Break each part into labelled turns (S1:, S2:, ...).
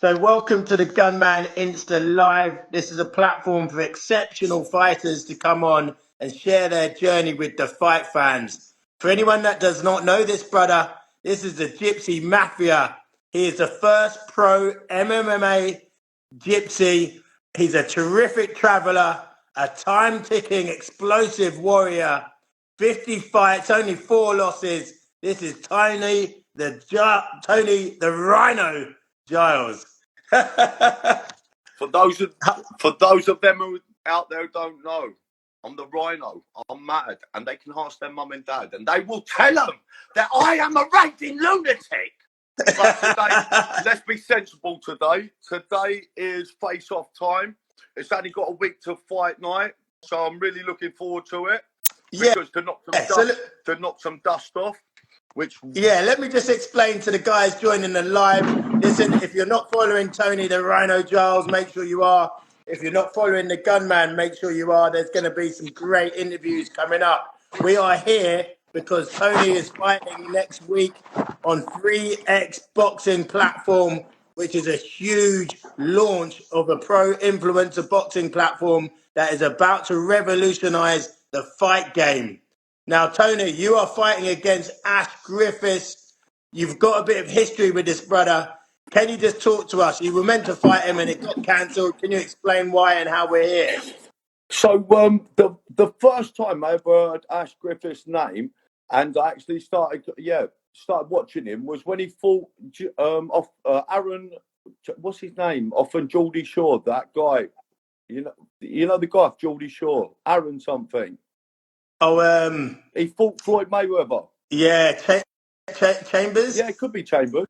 S1: So, welcome to the Gunman Insta Live. This is a platform for exceptional fighters to come on and share their journey with the fight fans. For anyone that does not know this brother, this is the Gypsy Mafia. He is the first pro MMA Gypsy. He's a terrific traveler, a time ticking explosive warrior. 50 fights, only 4 losses. This is Tony the Rhino Giles.
S2: For those of them who out there who don't know, I'm the Rhino. I'm mad, and they can ask their mum and dad, and they will tell them that I am a raging lunatic. But today, let's be sensible today. Today is face-off time. It's only got a week to fight night, so I'm really looking forward to it.
S1: Yeah.
S2: Because to knock some dust off.
S1: Let me just explain to the guys joining the live. Listen, if you're not following Tony the Rhino Giles, make sure you are. If you're not following the Gunman, make sure you are. There's going to be some great interviews coming up. We are here because Tony is fighting next week on 3X Boxing platform, which is a huge launch of a pro influencer boxing platform that is about to revolutionize the fight game. Now, Tony, you are fighting against Ash Griffiths. You've got a bit of history with this brother. Can you just talk to us? You were meant to fight him and it got cancelled. Can you explain why and how we're here?
S2: So the first time I ever heard Ash Griffith's name, and I actually started watching him, was when he fought off Aaron, what's his name, off of Geordie Shore. That guy, you know the guy off Geordie Shore, Aaron something.
S1: Oh,
S2: he fought Floyd Mayweather.
S1: Yeah, Chambers.
S2: Yeah, it could be Chambers.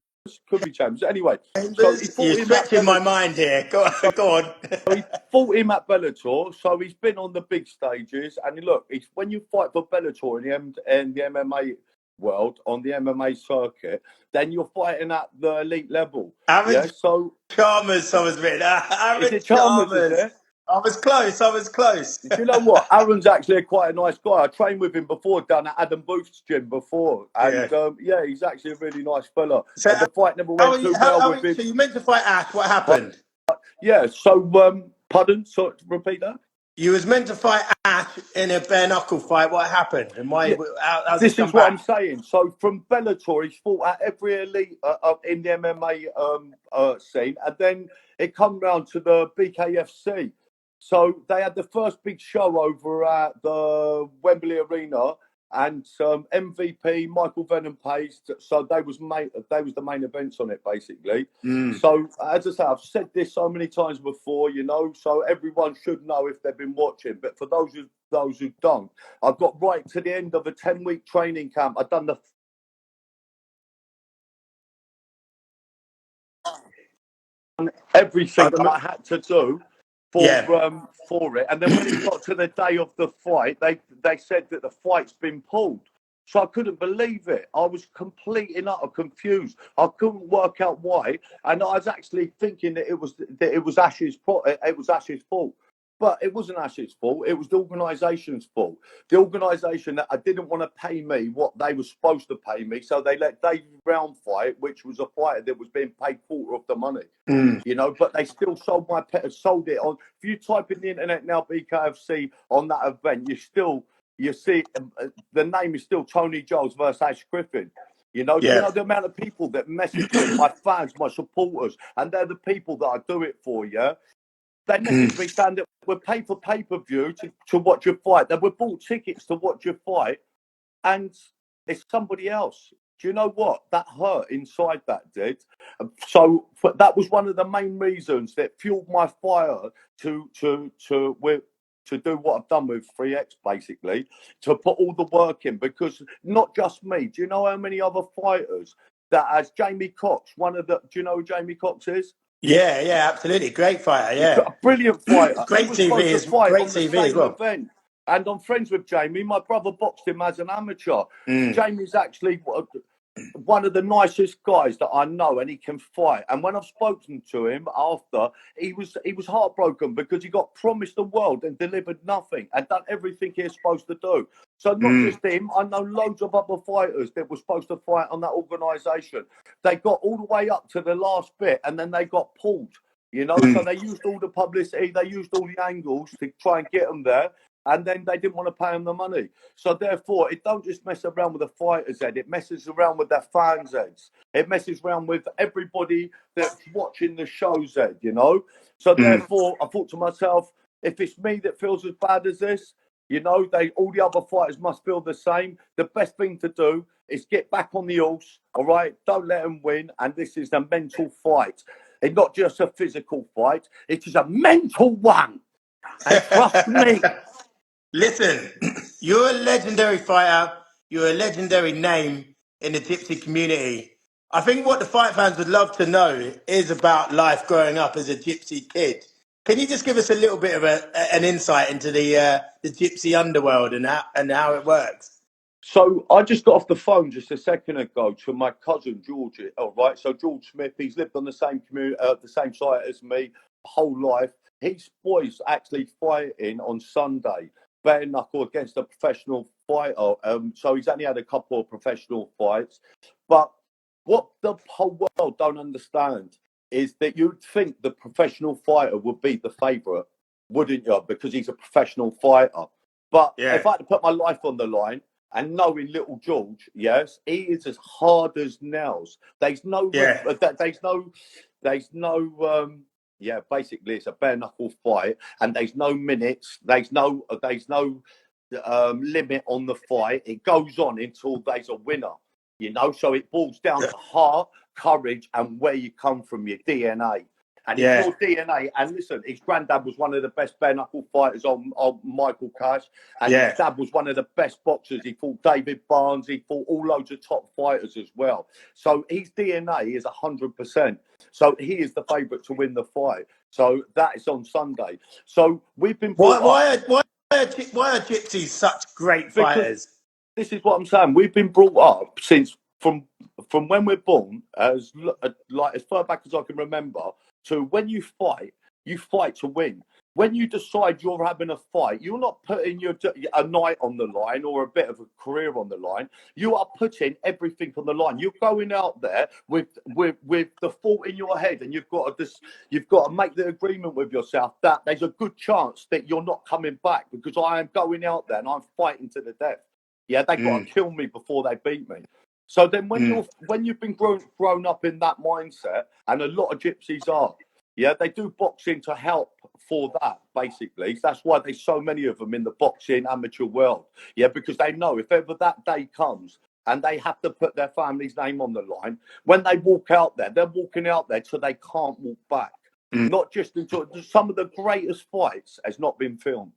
S2: Could be Chambers. Anyway,
S1: Chambers?
S2: So he fought
S1: You're
S2: him
S1: stretching my mind here. Go on.
S2: So he fought him at Bellator, so he's been on the big stages. And look, it's when you fight for Bellator in the MMA world, on the MMA circuit, then you're fighting at the elite level.
S1: Aaron Chalmers, someone's written.
S2: Is it Chalmers, is it?
S1: I was close.
S2: Do you know what? Aaron's actually quite a nice guy. I trained with him before, down at Adam Booth's gym before. And he's actually a really nice fella.
S1: So
S2: the fight never went too well with him.
S1: So you meant to fight Ash, what happened?
S2: Pardon? So repeat that?
S1: You was meant to fight Ash in a bare knuckle fight. What happened? And why?
S2: This is what I'm saying. So from Bellator, he's fought at every elite in the MMA scene, and then it come round to the BKFC. So they had the first big show over at the Wembley Arena, and MVP Michael Venom paced. So they was the main events on it basically. So as I say, I've said this so many times before, so everyone should know if they've been watching. But for those who don't, I've got right to the end of a 10-week training camp. I've done everything that I had to do for it, and then when it got to the day of the fight, they said that the fight's been pulled. So I couldn't believe it. I was completely and utter confused. I couldn't work out why, and I was actually thinking that it was Ash's fault. But it wasn't Ash's fault. It was the organisation's fault. The organisation that I didn't want to pay me what they were supposed to pay me, so they let David Brown fight, which was a fighter that was being paid quarter of the money. But they still sold it on. If you type in the internet now, BKFC on that event, you see the name is still Tony Giles versus Ash Griffin. Do you know the amount of people that message me, my fans, my supporters, and they're the people that I do it for. They message me saying that we're paid for pay-per-view to watch your fight. That we're bought tickets to watch your fight, and it's somebody else. Do you know what? That hurt inside, that did. So that was one of the main reasons that fueled my fire to do what I've done with 3X, basically, to put all the work in. Because not just me. Do you know how many other fighters that has Jamie Cox? Do you know who Jamie Cox is?
S1: Yeah, absolutely. Great fighter,
S2: A brilliant fighter.
S1: Great TV as well.
S2: Event. And I'm friends with Jamie. My brother boxed him as an amateur. Jamie's actually one of the nicest guys that I know, and he can fight. And when I've spoken to him after, he was heartbroken because he got promised the world and delivered nothing and done everything he was supposed to do. So not just him, I know loads of other fighters that were supposed to fight on that organisation. They got all the way up to the last bit and then they got pulled. You know, so they used all the publicity, they used all the angles to try and get them there. And then they didn't want to pay them the money. So therefore, it don't just mess around with the fighters' head. It messes around with their fans' heads. It messes around with everybody that's watching the show's head, you know. So therefore, I thought to myself, if it's me that feels as bad as this, you know, all the other fighters must feel the same. The best thing to do is get back on the horse, all right? Don't let them win. And this is a mental fight. It's not just a physical fight. It is a mental one. And trust me.
S1: Listen, you're a legendary fighter. You're a legendary name in the Gypsy community. I think what the fight fans would love to know is about life growing up as a Gypsy kid. Can you just give us a little bit of an insight into the Gypsy underworld and how it works?
S2: So I just got off the phone just a second ago to my cousin George. All right, so George Smith, he's lived on the same the same site as me whole life. His boy's actually fighting on Sunday, bare knuckle against a professional fighter. So he's only had a couple of professional fights, but what the whole world don't understand is that you'd think the professional fighter would be the favourite, wouldn't you? Because he's a professional fighter. But if I had to put my life on the line, and knowing little George, yes, he is as hard as nails. There's no, basically it's a bare knuckle fight, and there's no minutes, there's no limit on the fight. It goes on until there's a winner, you know. So it boils down to heart, courage, and where you come from, your DNA. And it's your DNA. And listen, his granddad was one of the best bare knuckle fighters on Michael Cash. And his dad was one of the best boxers. He fought David Barnes. He fought all loads of top fighters as well. So his DNA is 100%. So he is the favourite to win the fight. So that is on Sunday. So we've been brought up.
S1: Why are Gypsies such great fighters?
S2: This is what I'm saying. We've been brought up since from when we're born, as far back as I can remember, to when you fight to win. When you decide you're having a fight, you're not putting a night on the line or a bit of a career on the line. You are putting everything on the line. You're going out there with the thought in your head, and you've got to make the agreement with yourself that there's a good chance that you're not coming back, because I am going out there and I'm fighting to the death. Yeah, they got to kill me before they beat me. So then when you've been grown up in that mindset, and a lot of gypsies are, yeah, they do boxing to help for that, basically. That's why there's so many of them in the boxing amateur world. Yeah, because they know if ever that day comes and they have to put their family's name on the line, when they walk out there, they're walking out there till they can't walk back. Not just until some of the greatest fights has not been filmed.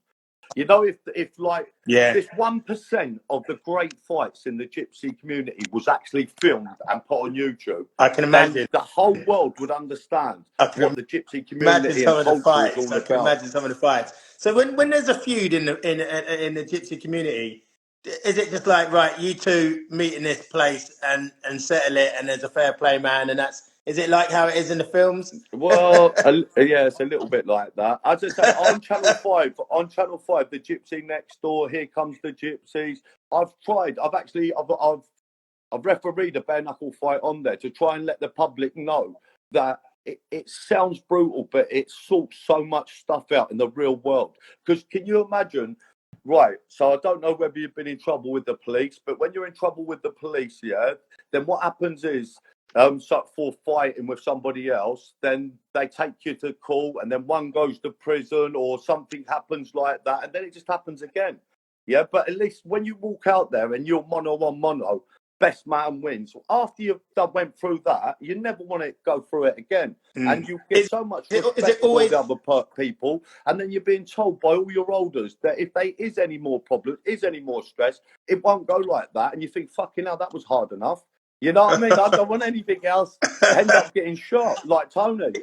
S2: You know, if this 1% of the great fights in the gypsy community was actually filmed and put on YouTube,
S1: I can imagine
S2: the whole world would understand what the gypsy community and culture is all
S1: I can
S2: about.
S1: imagine some of the fights. So when there's a feud in the gypsy community, is it just like, right, you two meet in this place and settle it, and there's a fair play man, and is it like how it is in the films?
S2: Well, yeah, it's a little bit like that. As I say, on Channel 5, the Gypsy Next Door, Here Comes the Gypsies. I've refereed a bare knuckle fight on there to try and let the public know that it sounds brutal, but it sorts so much stuff out in the real world. Because can you imagine? Right, so I don't know whether you've been in trouble with the police, but when you're in trouble with the police, yeah, then what happens is, so for fighting with somebody else, then they take you to court, and then one goes to prison or something happens like that, and then it just happens again. Yeah, but at least when you walk out there and you're mono on mono, best man wins. After you've went through that, you never want to go through it again. And you get so much respect for the other people. And then you're being told by all your elders that if there is any more problems, is any more stress, it won't go like that. And you think, fucking hell, that was hard enough. You know what I mean? I don't want anything else. End up getting shot like Tony.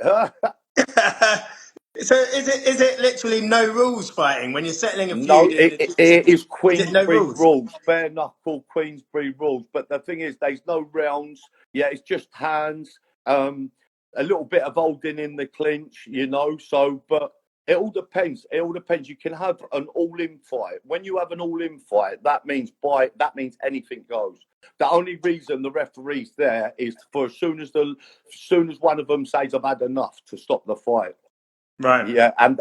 S1: So is it literally no rules fighting when you're settling a
S2: No,
S1: feud in the
S2: it
S1: gypsy?
S2: is
S1: Is it no
S2: Queensbury
S1: rules?
S2: rules, bare knuckle Queensbury rules. But the thing is, there's no rounds. Yeah, it's just hands. A little bit of holding in the clinch, you know. So, but it all depends. It all depends. You can have an all-in fight. When you have an all-in fight, that means bite. That means anything goes. The only reason the referee's there is for as soon as one of them says I've had enough to stop the fight.
S1: Right.
S2: Yeah, and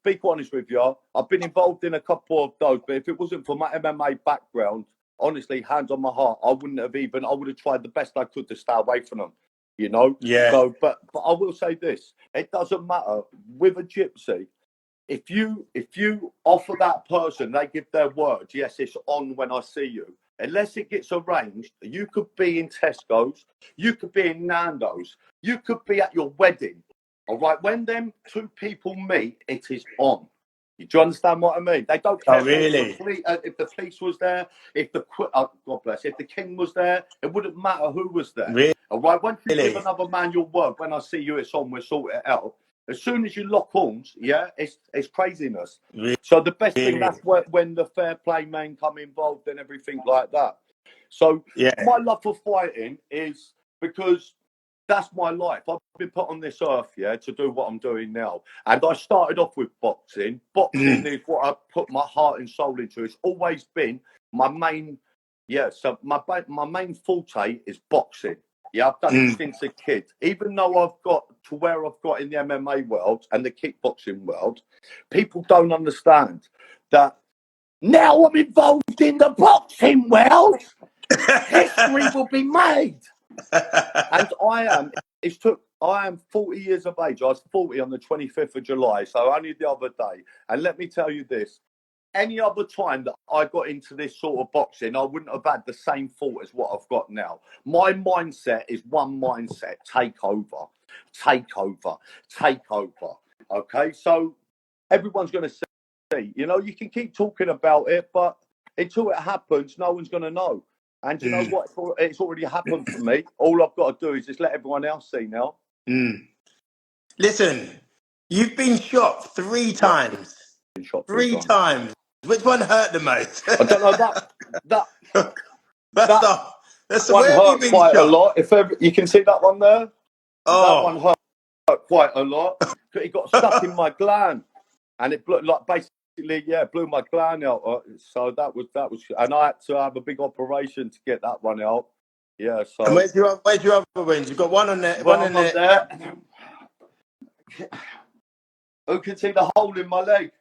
S2: be honest with you, I've been involved in a couple of those, but if it wasn't for my MMA background, honestly, hands on my heart, I would have tried the best I could to stay away from them, you know?
S1: Yeah.
S2: So, but I will say this, it doesn't matter with a gypsy, if you offer that person, they give their word, yes, it's on when I see you. Unless it gets arranged, you could be in Tesco's, you could be in Nando's, you could be at your wedding. All right, when them two people meet, it is on. Do you understand what I mean? They don't care
S1: really?
S2: if the police was there, if the God bless, if the king was there, it wouldn't matter who was there.
S1: Really?
S2: All right, once you give another man your word, when I see you, it's on. We'll sort it out. As soon as you lock horns, yeah, it's craziness.
S1: Really?
S2: So the best thing, that's when the fair play men come involved and everything like that. So my love for fighting is because that's my life. I've been put on this earth, yeah, to do what I'm doing now. And I started off with boxing. Boxing is what I put my heart and soul into. It's always been my main, so my main forte is boxing. Yeah, I've done it since a kid. Even though I've got to where I've got in the MMA world and the kickboxing world, people don't understand that now I'm involved in the boxing world, history will be made. And I am 40 years of age. I was 40 on the 25th of July, so only the other day. And let me tell you this, any other time that I got into this sort of boxing, I wouldn't have had the same thought as what I've got now. My mindset is one mindset: take over, take over, take over. Okay, so everyone's going to see. You know, you can keep talking about it, but until it happens, no one's going to know. And you know what? It's already happened for me. All I've got to do is just let everyone else see now.
S1: Listen, you've been shot 3 times.
S2: Been shot
S1: 3 times. Which one hurt the most?
S2: I don't know that
S1: that's
S2: one
S1: where have you
S2: hurt
S1: been
S2: quite a
S1: shot?
S2: lot. If ever, you can see that one there, that one
S1: Oh,
S2: hurt quite a lot. It got stuck in my gland, and it blew, like basically, blew my gland out. So that was, and I had to have a big operation to get that one out. Yeah. So
S1: and where's your other wings? You've got one on there. One in
S2: on
S1: there.
S2: Who can see the hole in my leg?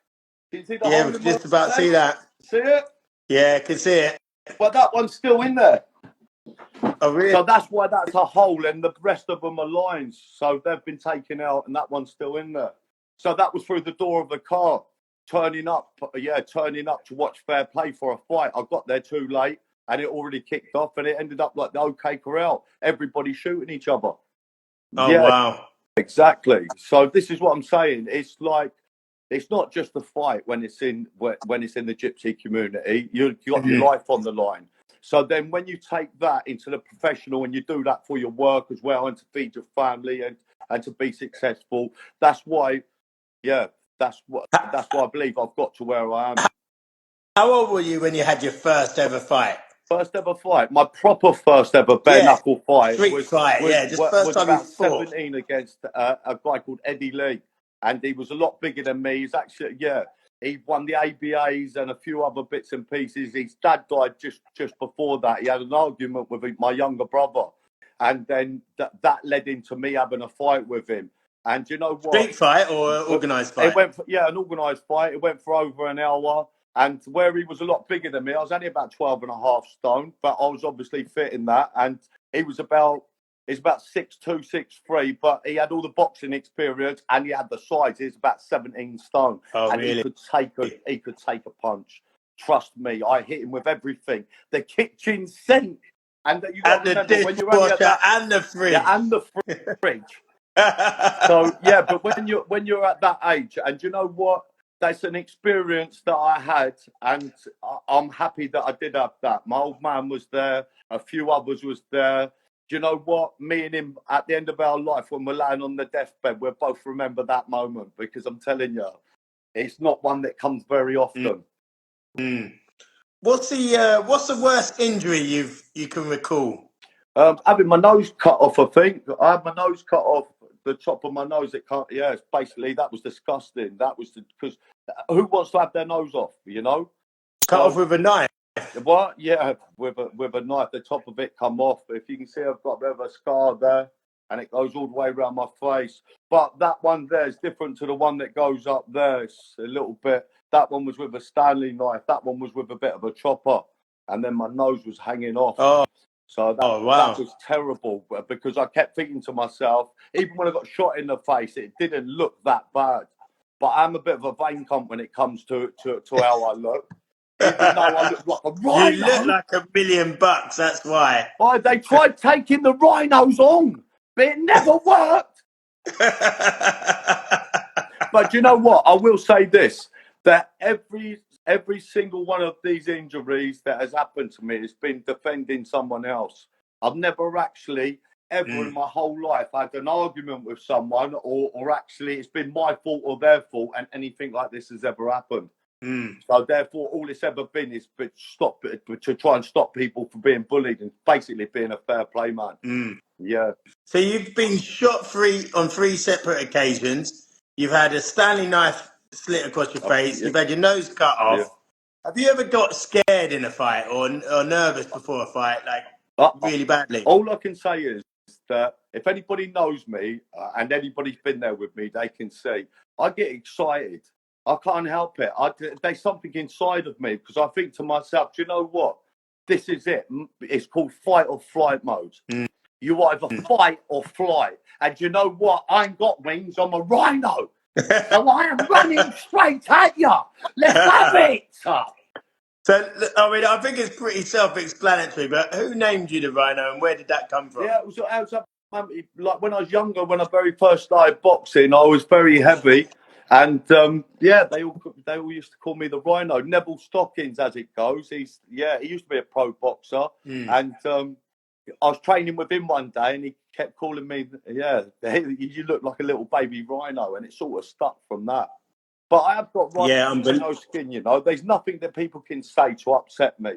S2: Can you see the
S1: Yeah,
S2: hole
S1: we
S2: in
S1: can
S2: my
S1: just about
S2: leg?
S1: see that.
S2: See it?
S1: Yeah, I can see it.
S2: But that one's still in there.
S1: Oh, really?
S2: So that's why that's a hole, and the rest of them are lines. So they've been taken out, and that one's still in there. So that was through the door of the car, turning up to watch fair play for a fight. I got there too late, and it already kicked off, and it ended up like the OK Corral. Everybody shooting each other.
S1: Oh, wow.
S2: Exactly. So this is what I'm saying. It's like, it's not just a fight when it's in the gypsy community. You've got your life on the line. So then when you take that into the professional and you do that for your work as well and to feed your family and to be successful, that's why I believe I've got to where I am.
S1: How old were you when you had your first ever fight?
S2: First ever fight, my proper first ever bare knuckle fight
S1: street fight. Just first
S2: was
S1: time you
S2: about
S1: fought.
S2: 17 against a guy called Eddie Lee, and he was a lot bigger than me. He's actually he won the ABAs and a few other bits and pieces. His dad died just before that. He had an argument with my younger brother, and then that led into me having a fight with him. And you know what?
S1: Street fight or organised fight?
S2: It went for, an organised fight. It went for over an hour. And where he was a lot bigger than me, I was only about 12 and a half stone, but I was obviously fit in that. And he was about 6'2", 6'3", but he had all the boxing experience and he had the size. He was about 17 stone.
S1: Oh,
S2: and
S1: really?
S2: he could take a punch. Trust me, I hit him with everything. The kitchen sink. And you got to remember, when you're only at that,
S1: and the fridge.
S2: Yeah, and the fridge. So but when you're at that age, and you know what? That's an experience that I had, and I'm happy that I did have that. My old man was there, a few others was there. do you know what? Me and him, at the end of our life, when we're laying on the deathbed, we'll both remember that moment, because I'm telling you, it's not one that comes very often.
S1: What's the worst injury you can recall?
S2: Having my nose cut off, I think. I had my nose cut off, the top of my nose. It can't. Yeah, it's basically, that was disgusting. That was because who wants to have their nose off? You know,
S1: Cut off with a knife.
S2: What? Yeah, with a knife. The top of it come off. If you can see, I've got a bit of a scar there, and it goes all the way around my face. But that one there is different to the one that goes up there. It's a little bit. That one was with a Stanley knife. That one was with a bit of a chopper, and then my nose was hanging off.
S1: Oh.
S2: So that,
S1: Wow.
S2: that was terrible, because I kept thinking to myself, even when I got shot in the face, it didn't look that bad. But I'm a bit of a vain cunt when it comes to how I look. Even though I look like a rhino.
S1: You look like $1 million, that's why.
S2: Why, they tried taking the rhinos on, but it never worked. But you know what? I will say this, that every single one of these injuries that has happened to me has been defending someone else. I've never actually, ever in my whole life, had an argument with someone, or actually it's been my fault or their fault, and anything like this has ever happened. So therefore, all it's ever been is to try and stop people from being bullied, and basically being a fair play man. Yeah.
S1: So you've been shot on 3 separate occasions. You've had a Stanley knife slit across your face.
S2: Yeah.
S1: You've had your nose cut off.
S2: Yeah.
S1: Have you ever got scared in a fight or nervous before a fight, like really badly?
S2: All I can say is that if anybody knows me, and anybody's been there with me, they can see I get excited. I can't help it. There's something inside of me, because I think to myself, do you know what? This is it. It's called fight or flight mode. You either fight or fly. And you know what? I ain't got wings. I'm a rhino. So I am running straight at you. Let's have it.
S1: So, I mean, I think it's pretty self-explanatory, but who named you the Rhino, and where did that come from?
S2: Yeah, it was like when I was younger, when I very first started boxing, I was very heavy. And yeah, they all used to call me the Rhino. Neville Stockings, as it goes. He used to be a pro boxer. And I was training with him one day, and he kept calling me, you look like a little baby rhino, and it sort of stuck from that. But I have got rhino skin, you know. There's nothing that people can say to upset me,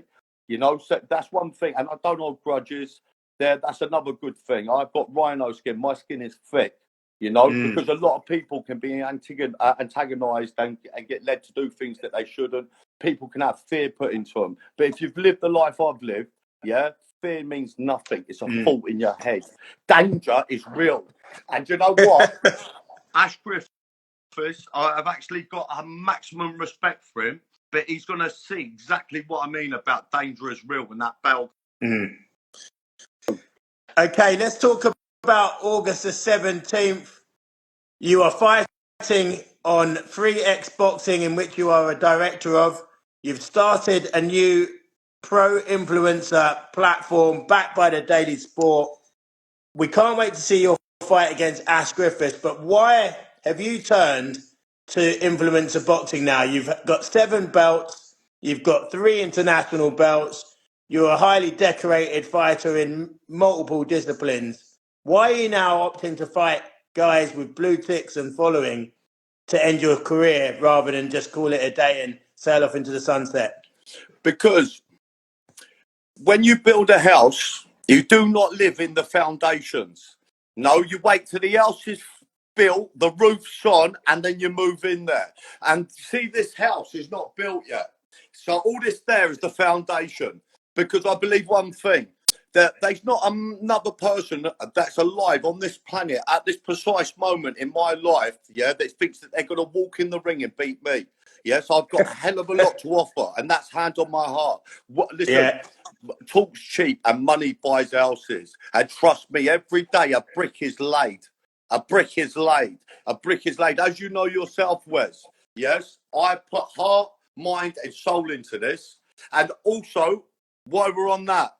S2: you know. So that's one thing, and I don't hold grudges. That's another good thing. I've got rhino skin. My skin is thick, you know, because a lot of people can be antagonized and get led to do things that they shouldn't. People can have fear put into them. But if you've lived the life I've lived, fear means nothing. It's a thought in your head. Danger is real. And you know what? Ash Griffiths, I've actually got a maximum respect for him, but he's going to see exactly what I mean about danger is real when that bell.
S1: Okay, let's talk about August the 17th. You are fighting on 3X Boxing, in which you are a director of. You've started a new pro influencer platform backed by the Daily Sport. We can't wait to see your fight against Ash Griffiths, but why have you turned to influencer boxing now? You've got 7 belts, you've got 3 international belts, you're a highly decorated fighter in multiple disciplines. Why are you now opting to fight guys with blue ticks and following to end your career rather than just call it a day and sail off into the sunset?
S2: Because when you build a house, you do not live in the foundations. No, you wait till the house is built, the roof's on, and then you move in there. And see, this house is not built yet. So all this there is the foundation. Because I believe one thing, that there's not another person that's alive on this planet at this precise moment in my life, that thinks that they're going to walk in the ring and beat me. Yes, I've got a hell of a lot to offer, and that's hand on my heart. Listen, talk's cheap and money buys houses. And trust me, every day a brick is laid. A brick is laid. A brick is laid. As you know yourself, Wes, yes, I put heart, mind, and soul into this. And also, while we're on that,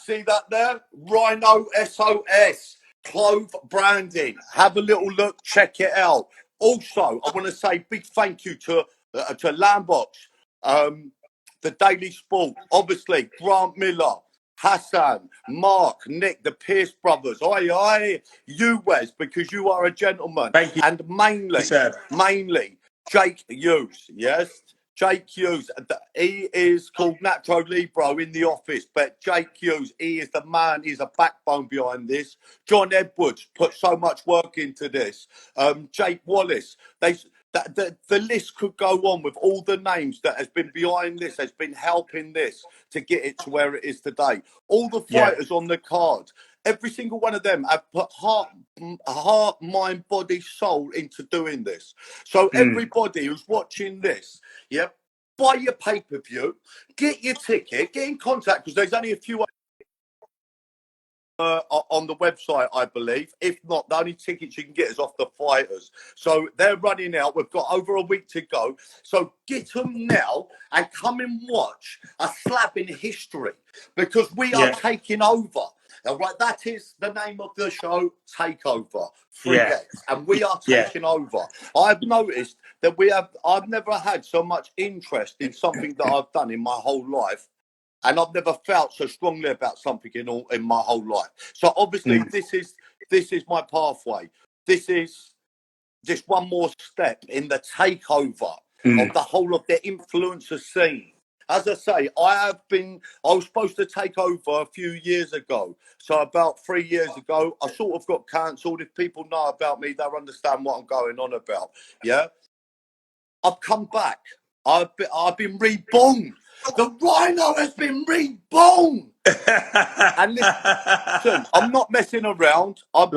S2: see that there? Rhino SOS. Clove branding. Have a little look. Check it out. Also, I want to say big thank you to Lambox, the Daily Sport, obviously, Grant Miller, Hassan, Mark, Nick, the Pierce brothers. Oi, you, Wes, because you are a gentleman.
S1: Thank you.
S2: And mainly, Jake Hughes, yes? Jake Hughes, he is called Nacho Libro in the office, but Jake Hughes, he is the man, he's a backbone behind this. John Edwards put so much work into this. Jake Wallace, the list could go on with all the names that has been behind this, has been helping this to get it to where it is today. All the fighters on the card, every single one of them have put heart, mind, body, soul into doing this. So everybody who's watching this, buy your pay-per-view, get your ticket, get in contact, because there's only a few on the website, I believe. If not, the only tickets you can get is off the fighters. So they're running out. We've got over a week to go. So get them now and come and watch a slab in history, because we are taking over. All right, that is the name of the show, Takeover 3X, and we are taking over. I've noticed that I've never had so much interest in something that I've done in my whole life. And I've never felt so strongly about something in my whole life. So obviously, this is my pathway. This is just one more step in the takeover of the whole of the influencer scene. As I say, I was supposed to take over a few years ago. So about 3 years ago, I sort of got cancelled. If people know about me, they'll understand what I'm going on about. Yeah. I've come back. I've been reborn. The Rhino has been reborn. And listen, I'm not messing around. I'm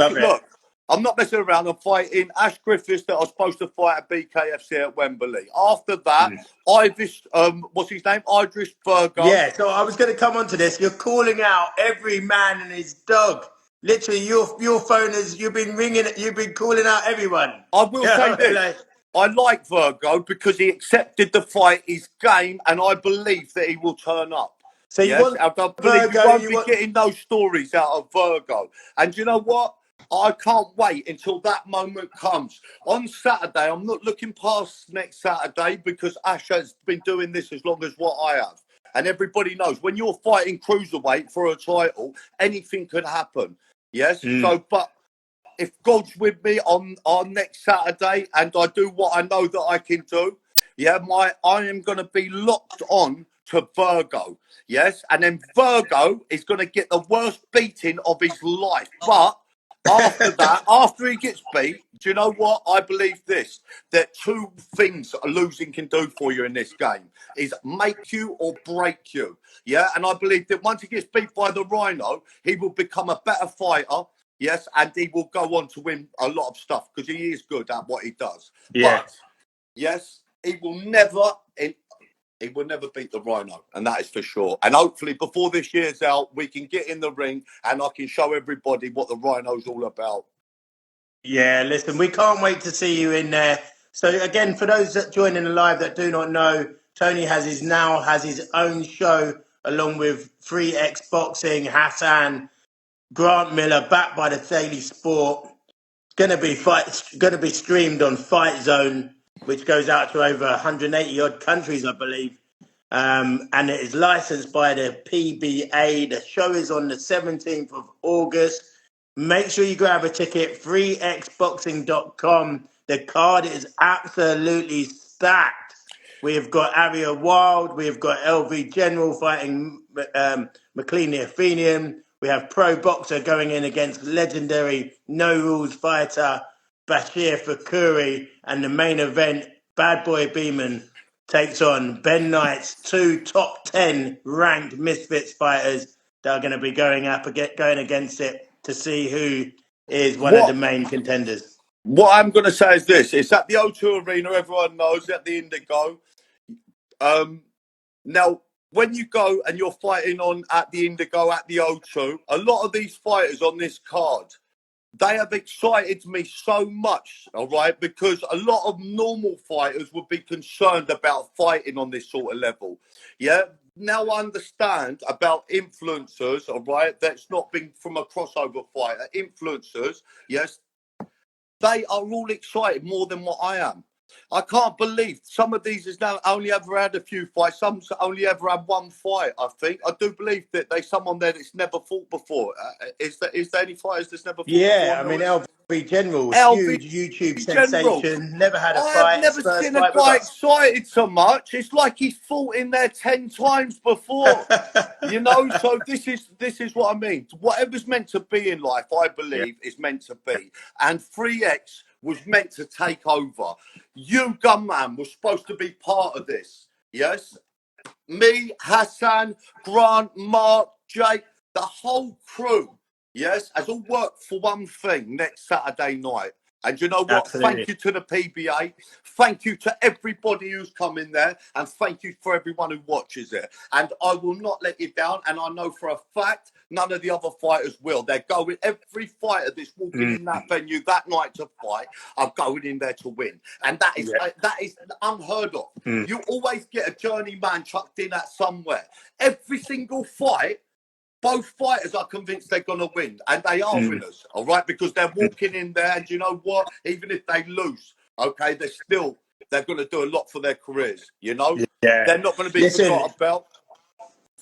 S2: not messing around. I'm fighting Ash Griffiths that I was supposed to fight at BKFC at Wembley. After that, what's his name? Idris Virgo.
S1: Yeah, so I was going to come on to this. You're calling out every man and his dog. Literally, your phone is, you've been ringing, you've been calling out everyone.
S2: I will say this. I like Virgo because he accepted the fight, his game, and I believe that he will turn up.
S1: So you want
S2: I believe
S1: Virgo,
S2: you won't be getting those stories out of Virgo. And you know what? I can't wait until that moment comes. On Saturday, I'm not looking past next Saturday, because Ash has been doing this as long as what I have. And everybody knows when you're fighting cruiserweight for a title, anything can happen. Yes. So, but if God's with me on next Saturday and I do what I know that I can do, I am going to be locked on to Virgo. Yes. And then Virgo is going to get the worst beating of his life. But after that, after he gets beat, do you know what? I believe this, that two things a losing can do for you in this game is make you or break you. Yeah. And I believe that once he gets beat by the Rhino, he will become a better fighter. Yes, and he will go on to win a lot of stuff because he is good at what he does.
S1: Yeah.
S2: But yes, he will never beat the Rhino, and that is for sure. And hopefully, before this year's out, we can get in the ring and I can show everybody what the Rhino's all about.
S1: Yeah, listen, we can't wait to see you in there. So again, for those that join in the live that do not know, Tony has his own show along with 3X Boxing, Hassan, Grant Miller, backed by the Daily Sport. Going to be streamed on Fight Zone, which goes out to over 180 odd countries, I believe. And it is licensed by the PBA. The show is on the 17th of August. Make sure you grab a ticket, 3xboxing.com. The card is absolutely stacked. We've got Aria Wild. We've got LV General fighting McLean the Athenian. We have pro boxer going in against legendary no rules fighter Bashir Fakuri. And the main event, Bad Boy Beeman takes on Ben Knight's two top 10 ranked Misfits fighters that are going to be going against it to see who is one of the main contenders.
S2: What I'm going to say is this. It's at the O2 Arena. Everyone knows, at the Indigo. Now, when you go and you're fighting at the Indigo, at the O2, a lot of these fighters on this card, they have excited me so much, all right, because a lot of normal fighters would be concerned about fighting on this sort of level. Yeah. Now I understand about influencers, all right, that's not been from a crossover fighter. Influencers, yes, they are all excited more than what I am. I can't believe some of these has now only ever had a few fights. Some only ever had one fight. I think I do believe that there's someone there that's never fought before. Is there any fighters that's never fought before?
S1: Yeah, I mean, LV General,
S2: LV
S1: huge YouTube
S2: General.
S1: sensation, never had a
S2: I have
S1: fight, his
S2: never
S1: first
S2: seen a
S1: fight with
S2: guy
S1: us.
S2: excited so much. It's like he's fought in there 10 times before. You know, so this is what I mean. Whatever's meant to be in life, I believe, is meant to be. And 3X was meant to take over. You, Gunman, was supposed to be part of this. Yes? Me, Hassan, Grant, Mark, Jake, the whole crew, yes, has all worked for one thing next Saturday night. And you know what?
S1: Absolutely.
S2: Thank you to the PBA. Thank you to everybody who's come in there. And thank you for everyone who watches it. And I will not let you down. And I know for a fact none of the other fighters will. They're going, every fighter that's walking in that venue that night to fight are going in there to win. And that is unheard of. You always get a journeyman chucked in at somewhere. Every single fight, both fighters are convinced they're going to win, and they are winners, all right, because they're walking in there, and you know what? Even if they lose, okay, they're going to do a lot for their careers, you know?
S1: Yeah.
S2: They're not going to be
S1: Listen,
S2: forgotten about.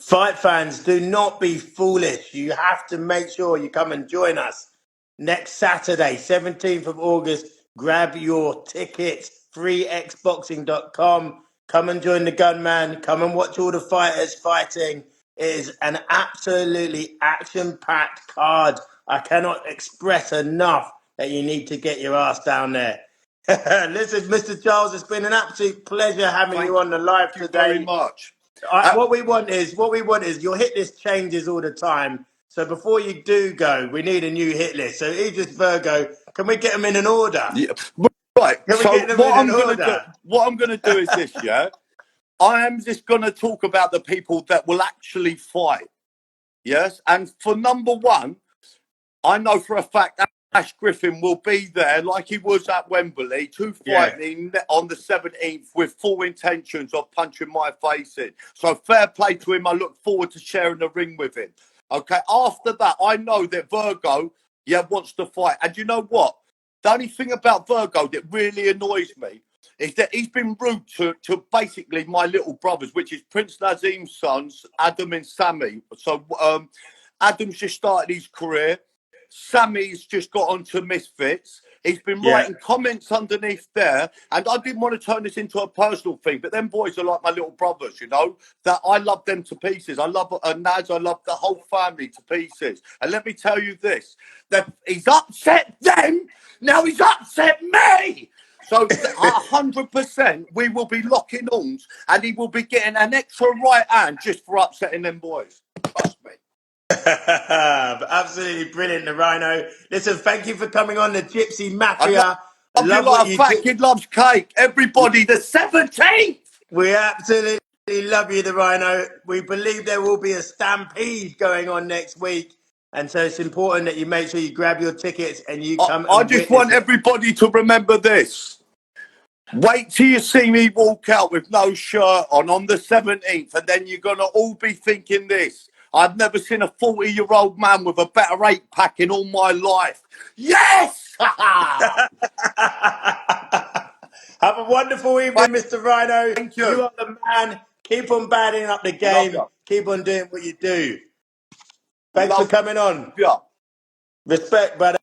S1: fight fans, do not be foolish. You have to make sure you come and join us next Saturday, 17th of August. Grab your tickets, freexboxing.com. Come and join the Gunman. Come and watch all the fighters fighting. It is an absolutely action-packed card. I cannot express enough that you need to get your ass down there. Listen, Mr. Giles, it's been an absolute pleasure having you on the live
S2: Thank you very
S1: today.
S2: much.
S1: What we want is your hit list changes all the time. So before you do go, we need a new hit list. So Idris Virgo, can we get them in an order?
S2: Yeah. Right.
S1: Can we
S2: So
S1: get them in an order?
S2: what I'm gonna do is this, yeah. I am just gonna talk about the people that will actually fight. Yes. And for number one, I know for a fact that Ash Griffin will be there like he was at Wembley to fight me on the 17th with full intentions of punching my face in. So fair play to him. I look forward to sharing the ring with him. Okay. After that, I know that Virgo, wants to fight. And you know what? The only thing about Virgo that really annoys me is that he's been rude to basically my little brothers, which is Prince Nazim's sons, Adam and Sammy. So Adam's just started his career. Sammy's just got onto Misfits. He's been writing comments underneath there, and I didn't want to turn this into a personal thing, but them boys are like my little brothers, you know, that I love them to pieces. I love Naz, I love the whole family to pieces. And let me tell you this, that he's upset them, now he's upset me. So 100% we will be locking arms, and he will be getting an extra right hand just for upsetting them boys. Trust me.
S1: Absolutely brilliant, the Rhino. Listen, thank you for coming on the Gypsy
S2: I
S1: Mafia.
S2: love you
S1: Love
S2: like
S1: what
S2: a
S1: you
S2: fat
S1: do.
S2: kid loves cake. Everybody, the 17th.
S1: We absolutely love you, the Rhino. We believe there will be a stampede going on next week. And so it's important that you make sure you grab your tickets and you come
S2: I
S1: and
S2: just
S1: witness
S2: want
S1: it.
S2: everybody to remember this. Wait till you see me walk out with no shirt on the 17th, and then you're going to all be thinking this. I've never seen a 40-year-old man with a better 8-pack in all my life. Yes!
S1: Have a wonderful evening, Mr. Rhino.
S2: Thank you.
S1: You are the man. Keep on batting up the
S2: Love
S1: game.
S2: you.
S1: Keep on doing what you do. Thanks for
S2: Love
S1: coming on.
S2: you.
S1: Respect, brother.